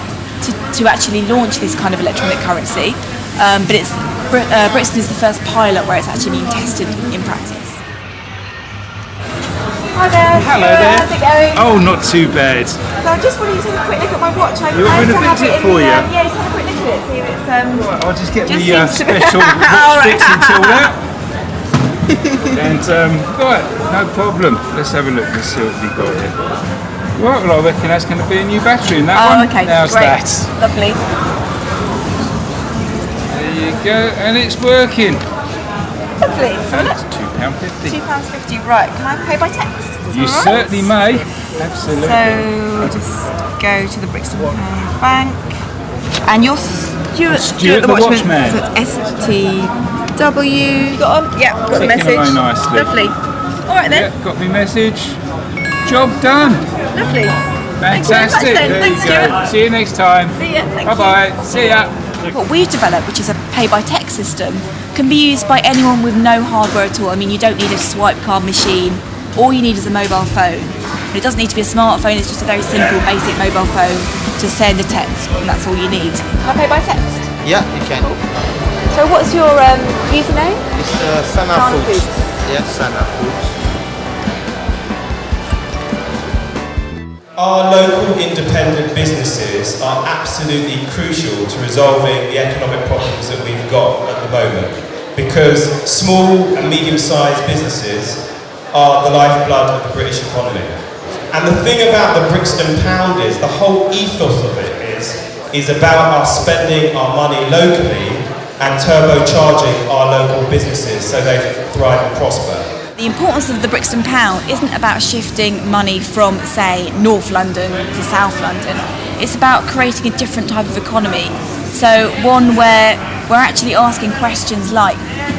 to actually launch this kind of electronic currency. But Brixton is the first pilot where it's actually being tested in practice. Hi there. Hello there. How's it going? Oh, not too bad. So I just wanted you to have a quick look at my watch. You want me to fix it for you? Yeah, just have a quick look at it. See if it's Right, I'll just get the seems to be- special All watch right. fixing tool out. And right, no problem. Let's have a look and see what we got here. Right, well I reckon that's going to be a new battery in that one. Okay, How's great. that? Lovely. There you go, and it's working. Lovely. So look. £2.50. £2.50. Right, can I pay by text? Is You that all right? certainly may. Absolutely. So just go to the Brixton Bank. And you're Stuart the Watchman. So it's STW. You got on? Yeah, got the message. Very nicely. Lovely. All right then. Yeah, got me message. Job done. Lovely. Fantastic. Thanks, There you go. See you next time. See ya. Thank Bye-bye. you. See ya. What we've developed, which is a pay-by-text system, can be used by anyone with no hardware at all. I mean, you don't need a swipe card machine. All you need is a mobile phone. It doesn't need to be a smartphone, it's just a very simple, basic mobile phone to send a text, and that's all you need. Can I pay by text? Yeah, you can. So what's your username? It's Sana Foods. Yes, Sana Foods. Our local independent businesses are absolutely crucial to resolving the economic problems that we've got at the moment, because small and medium-sized businesses are the lifeblood of the British economy. And the thing about the Brixton Pound is, the whole ethos of it is about us spending our money locally and turbocharging our local businesses so they thrive and prosper. The importance of the Brixton Pound isn't about shifting money from, say, North London to South London. It's about creating a different type of economy. So one where we're actually asking questions like,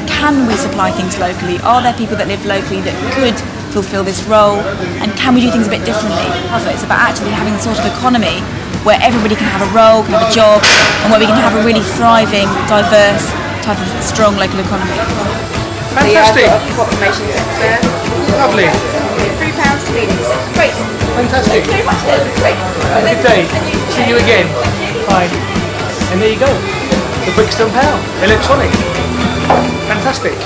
can we supply things locally? Are there people that live locally that could fulfil this role? And can we do things a bit differently? It's about actually having a sort of economy where everybody can have a role, can have a job, and where we can have a really thriving, diverse type of strong local economy. Fantastic. So yeah, I've got a confirmation text there. Lovely. £3 convenience. Great. Fantastic. Thank you very much then. Great. Have a good day. See you again. Bye. And there you go. The Brixton Pound. Electronic. Fantastic.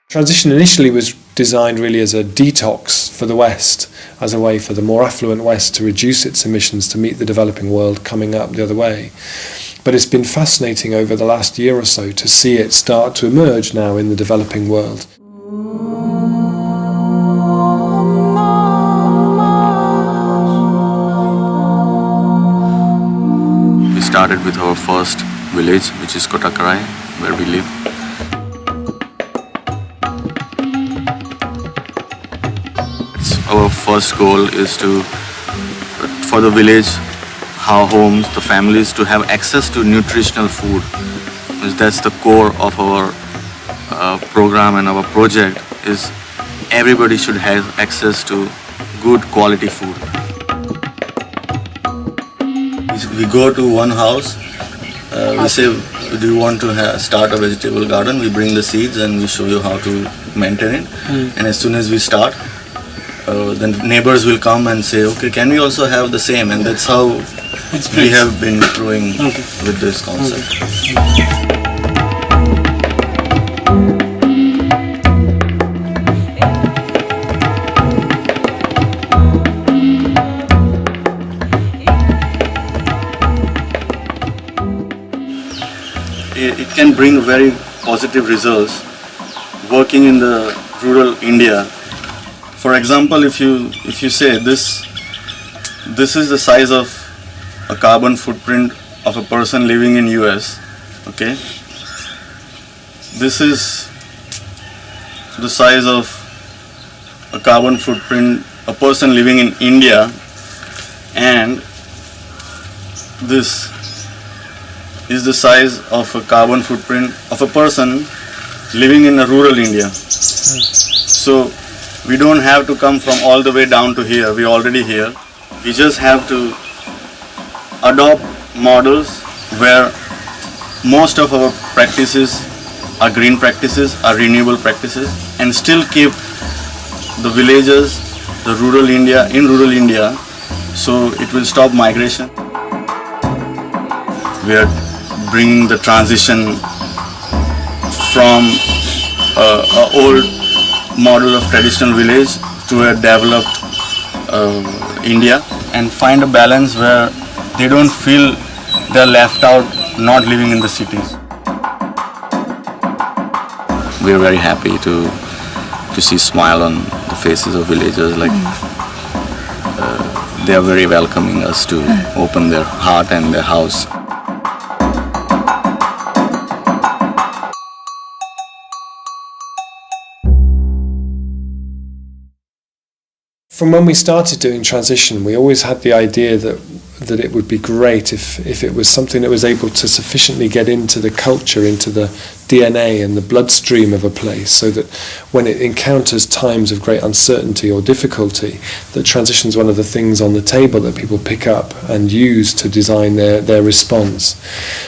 Transition initially was designed really as a detox for the West, as a way for the more affluent West to reduce its emissions to meet the developing world coming up the other way. But it's been fascinating over the last year or so to see it start to emerge now in the developing world. We started with our first village, which is Kotakarai, where we live. Our first goal is for the village, our homes, the families to have access to nutritional food. That's the core of our program and our project, is everybody should have access to good quality food. We go to one house, we say, do you want to start a vegetable garden? We bring the seeds and we show you how to maintain it. And as soon as we start, then neighbors will come and say, okay, can we also have the same? And that's how we have been growing with this concept. It can bring very positive results working in the rural India. For example, if you say this is the size of a carbon footprint of a person living in US, okay? This is the size of a carbon footprint a person living in India, and this is the size of a carbon footprint of a person living in a rural India. So we don't have to come from all the way down to here, we're already here. We just have to adopt models where most of our practices are green practices, are renewable practices, and still keep the villages, the rural India, in rural India, so it will stop migration. We are bringing the transition from an old model of traditional village to a developed India, and find a balance where they don't feel they're left out not living in the cities. We're very happy to see smile on the faces of villagers, like they are very welcoming us to open their heart and their house. From when we started doing transition, we always had the idea that that it would be great if it was something that was able to sufficiently get into the culture, into the DNA and the bloodstream of a place, so that when it encounters times of great uncertainty or difficulty, that transition's one of the things on the table that people pick up and use to design their response.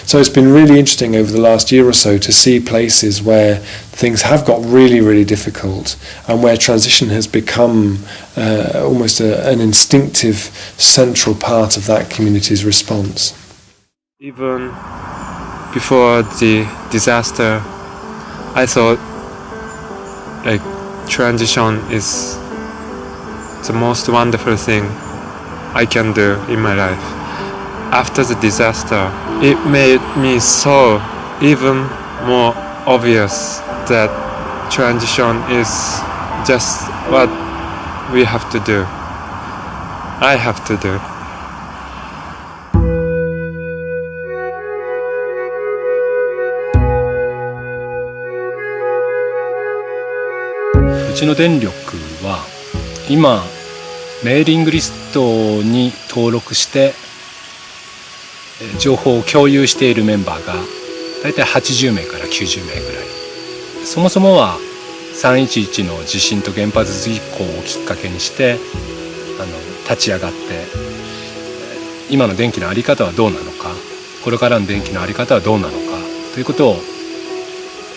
So it's been really interesting over the last year or so to see places where things have got really, really difficult and where transition has become almost an instinctive central part of that community's response. Even before the disaster, I thought like transition is the most wonderful thing I can do in my life. After the disaster, it made me so even more obvious that transition is just what we have to do. I have to do. うちの電力は今メーリングリストに登録して情報を共有しているメンバーがだいたい80名から90名ぐらい。そもそもは311の地震と原発事故をきっかけにして立ち上がって今の電気の在り方はどうなのか、これからの電気の在り方はどうなのかということを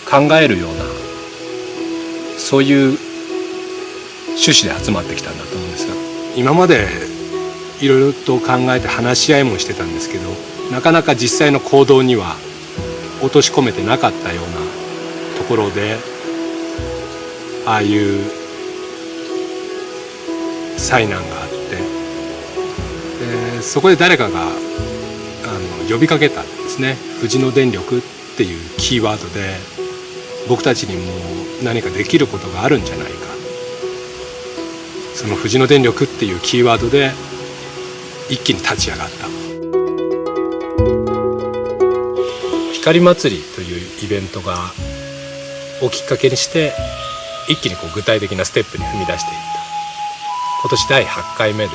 考えるようなそういう趣旨で集まってきたんだと思うんですが、今までいろいろと考えて話し合いもしてたんですけど、なかなか実際の行動には落とし込めてなかったようなところで、ああいう災難があって、そこで誰かが呼びかけたんですね。富士野電力っていうキーワードで僕たちにも何かできることがあるんじゃないか。その富士野電力っていうキーワードで一気に立ち上がった。光祭りというイベントをきっかけにして一気に具体的なステップに踏み出していった。今年第8回目で、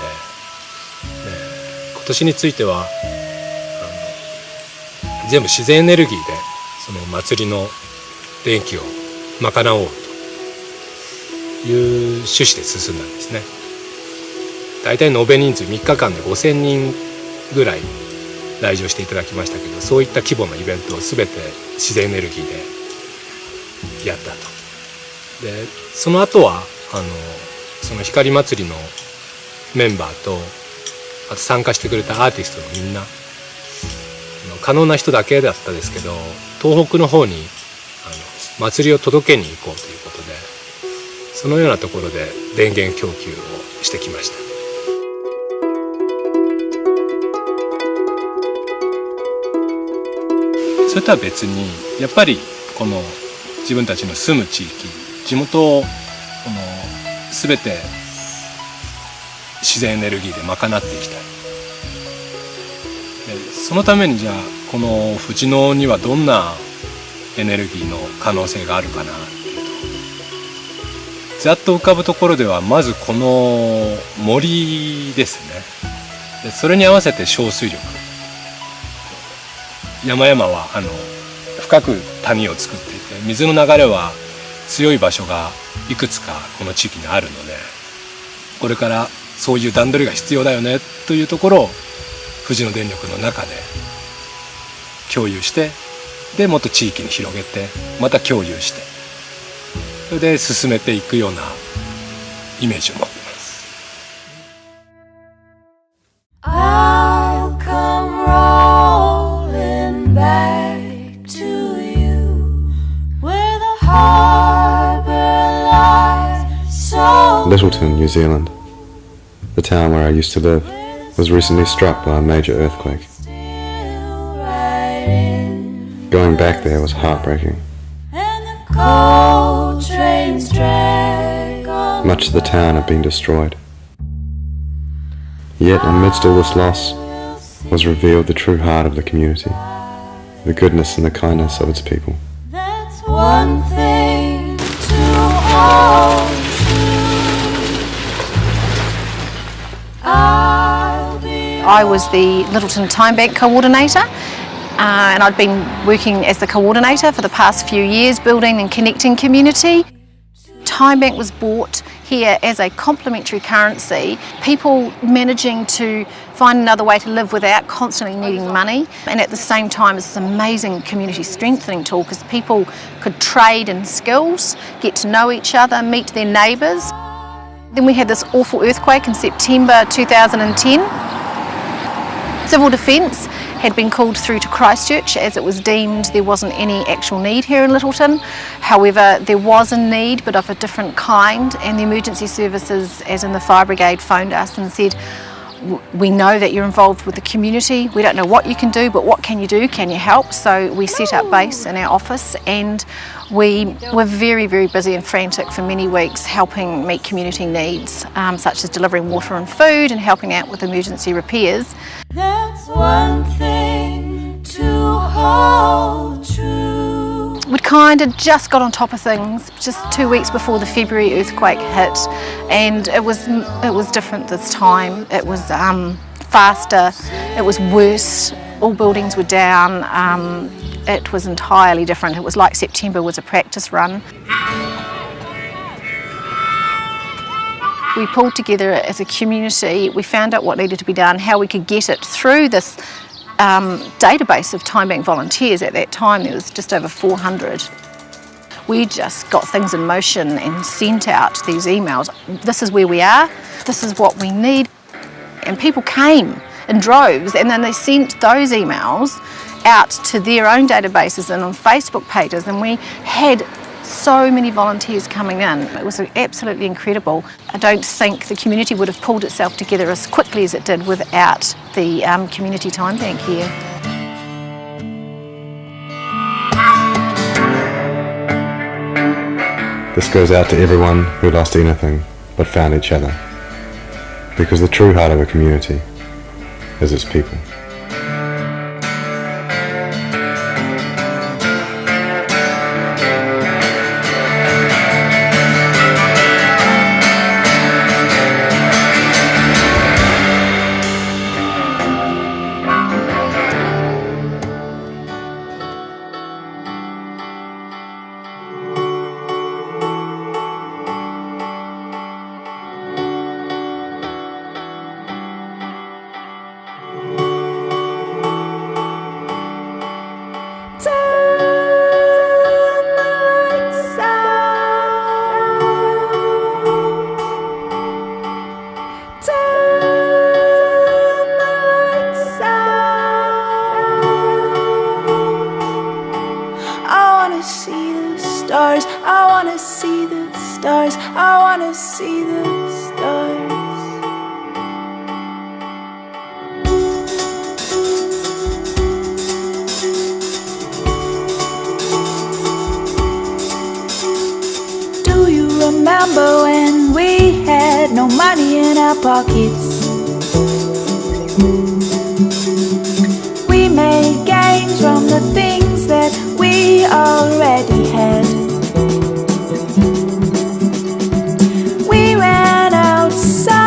今年については全部自然エネルギーでその祭りの電気を賄おうという趣旨で進んだんですね。大体延べ人数3日間で5000人ぐらい来場していただきましたけど、そういった規模のイベントを全て自然エネルギーでやったと。でその後はその光祭りのメンバーとあと参加してくれたアーティストのみんな可能な人だけだったですけど、東北の方に祭りを届けに行こうということで、そのようなところで電源供給をしてきました。それとは別にやっぱりこの自分たちの住む地域、地元を全て自然エネルギーで賄っていきたい。でそのためにじゃあこの富士野にはどんなエネルギーの可能性があるかなっていうと、ざっと浮かぶところではまずこの森ですね。でそれに合わせて小水力、山々は深く谷を作っていて、水の流れは強い場所がいくつかこの地域にあるので、これからそういう段取りが必要だよねというところを富士野電力の中で共有して、でもっと地域に広げてまた共有して、それで進めていくようなイメージを持っています。I'll come rolling back to you where the harbor lies so Littleton, New Zealand, the town where I used to live, was recently struck by a major earthquake. Going back there was heartbreaking. Much of the town had been destroyed. Yet amidst all this loss was revealed the true heart of the community, the goodness and the kindness of its people. That's one thing to hold to. I I was the Littleton Time Bank coordinator, and I'd been working as the coordinator for the past few years, building and connecting community. Time Bank was bought here as a complementary currency, people managing to find another way to live without constantly needing money, and at the same time it's an amazing community strengthening tool because people could trade in skills, get to know each other, meet their neighbours. Then we had this awful earthquake in September 2010. Civil Defence had been called through to Christchurch as it was deemed there wasn't any actual need here in Littleton. However, there was a need, but of a different kind, and the emergency services, as in the fire brigade, phoned us and said, we know that you're involved with the community, we don't know what you can do, but what can you do, can you help? So we set up base in our office, and we were very, very busy and frantic for many weeks helping meet community needs, such as delivering water and food and helping out with emergency repairs. That's one thing to hold true. We'd kind of just got on top of things just 2 weeks before the February earthquake hit, and it was different this time. It was faster, it was worse, all buildings were down, it was entirely different. It was like September was a practice run. We pulled together as a community, we found out what needed to be done, how we could get it through this database of Time Bank volunteers. At that time there was just over 400. We just got things in motion and sent out these emails. This is where we are, this is what we need. And people came in droves, and then they sent those emails out to their own databases and on Facebook pages, and we had so many volunteers coming in. It was absolutely incredible. I don't think the community would have pulled itself together as quickly as it did without the community time bank here. This goes out to everyone who lost anything but found each other, because the true heart of a community is its people. Remember when we had no money in our pockets? We made gains from the things that we already had. We ran outside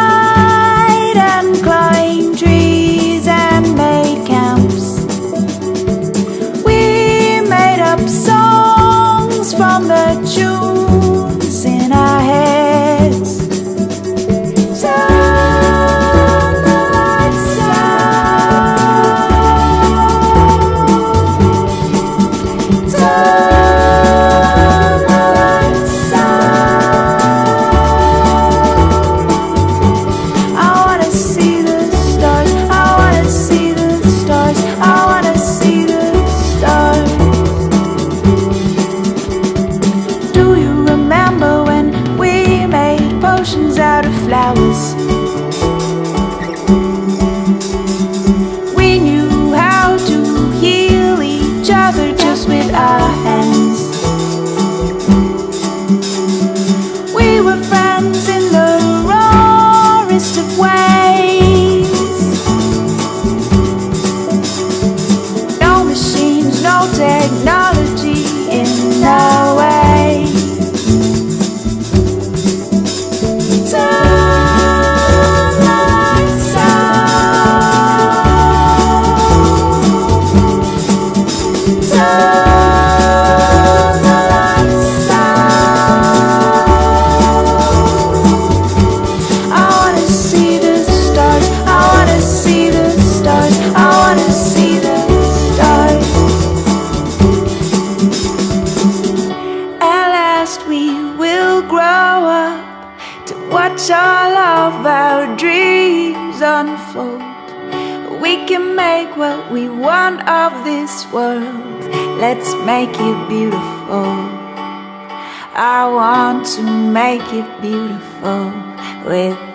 and climbed trees and made camps. We made up songs from the tunes in our heads. Turn the lights out. Turn the lights out. I wanna see the stars. I wanna see the stars. I wanna see the stars. Do you trust we will grow up to watch all of our dreams unfold. We can make what we want of this world. Let's make it beautiful. I want to make it beautiful with